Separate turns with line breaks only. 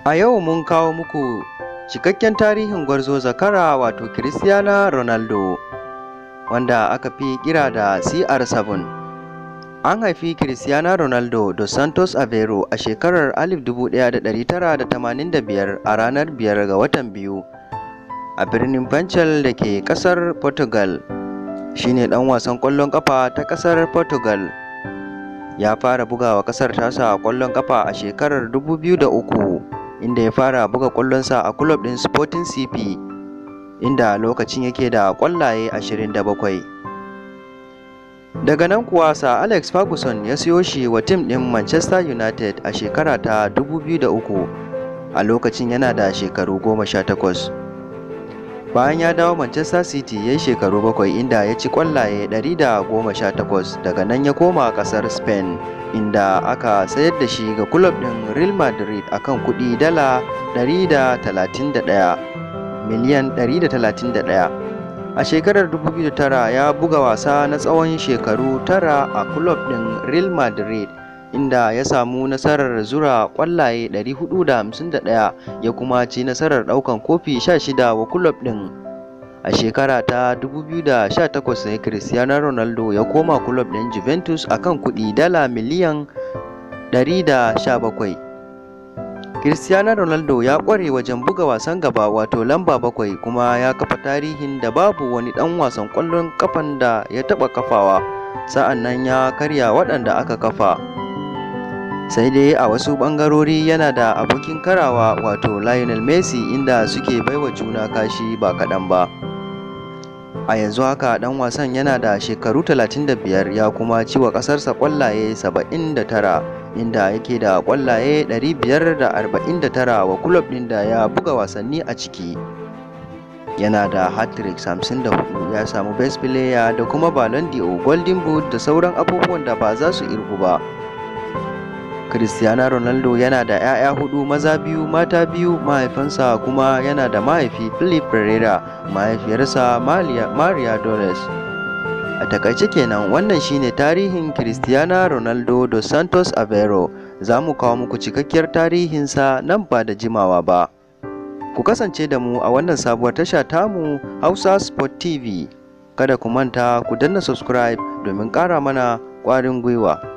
A yau mun kawo muku cikakken tarihin gwarzo zakara wato Christiana Ronaldo, wanda aka fi kira da CR7. An haifi Christiana Ronaldo dos Santos Aveiro a shekarar 1985 a ranar 5 ga watan biyu a birnin Funchal da ke ƙasar Portugal. Shi ne ɗan wasan ƙwallon ƙafa ta ƙasar Portugal. Ya fara bugawa ƙasar tasa ƙwallon ƙafa a shekarar 2003. Inda ya fara buga ƙwallonsa a kulob ɗin Sporting CP, inda lokacin yake da ƙwallaye 27. Daga nan kuwa Sir Alex Ferguson ya siyo shi wa tim ɗin Manchester United a shekara ta 2003, a lokacin yana da shekaru 18. Bayan ya dawo Manchester City ya yi shekaru 7 inda ya ci ƙwallaye 118. Daga nan ya koma ƙasar Spain, inda aka sayar da shi ga kulob ɗin Real Madrid akan kuɗi dala 131 miliyan 131. A shekarar 2009 ya buga wasa na tsawon shekaru 9 a kulob ɗin Real Madrid, inda ya samu nasarar zura ƙwallaye 451 ya kuma ci nasarar ɗaukan kofi 16 wa kulob ɗin. A shekara ta 2018 ne Christiana Ronaldo ya koma kulob ɗin Juventus akan kuɗi dala miliyan 117. Christiana Ronaldo ya ƙware wajen buga wasan gaba wato lamba 7, kuma ya kafa tarihin da babu wani ɗan wasan ƙwallon ƙafan da ya taɓa kafawa, sa'an nan ya karya waɗanda aka kafa. Sai dai a wasu ɓangarori yana da abokin karawa wato Lionel Messi, inda suke baiwa juna kashi ba kaɗan ba. A yanzu haka ɗan wasan yana da shekaru 35 ya kuma ci wa ƙasarsa ƙwallaye 79, inda yake da ƙwallaye 549 wa kulob ɗin da ya buga wasanni a ciki. Yana da hat-tricks 54, ya samu best player da kuma Ballon d'Or, Golden Boot da sauran abubuwan da ba za su irgu ba. Christiana Ronaldo yana da 'ya'ya 4, maza 2, mata 2, mahaifansa kuma yana da mahaifi Philip Pereira, mahaifiyarsa Maria Dolores. A takaice kenan, wannan shine tarihin Christiana Ronaldo dos Santos Aveiro. Za mu kawo muku cikakkiyar tarihinsa nan ba da jimawa ba. Ku kasance da mu a wannan sabuwar tasha tamu Hausa Sport TV. Kada ku manta ku danna subscribe domin ƙara mana ƙwarin gwiwa.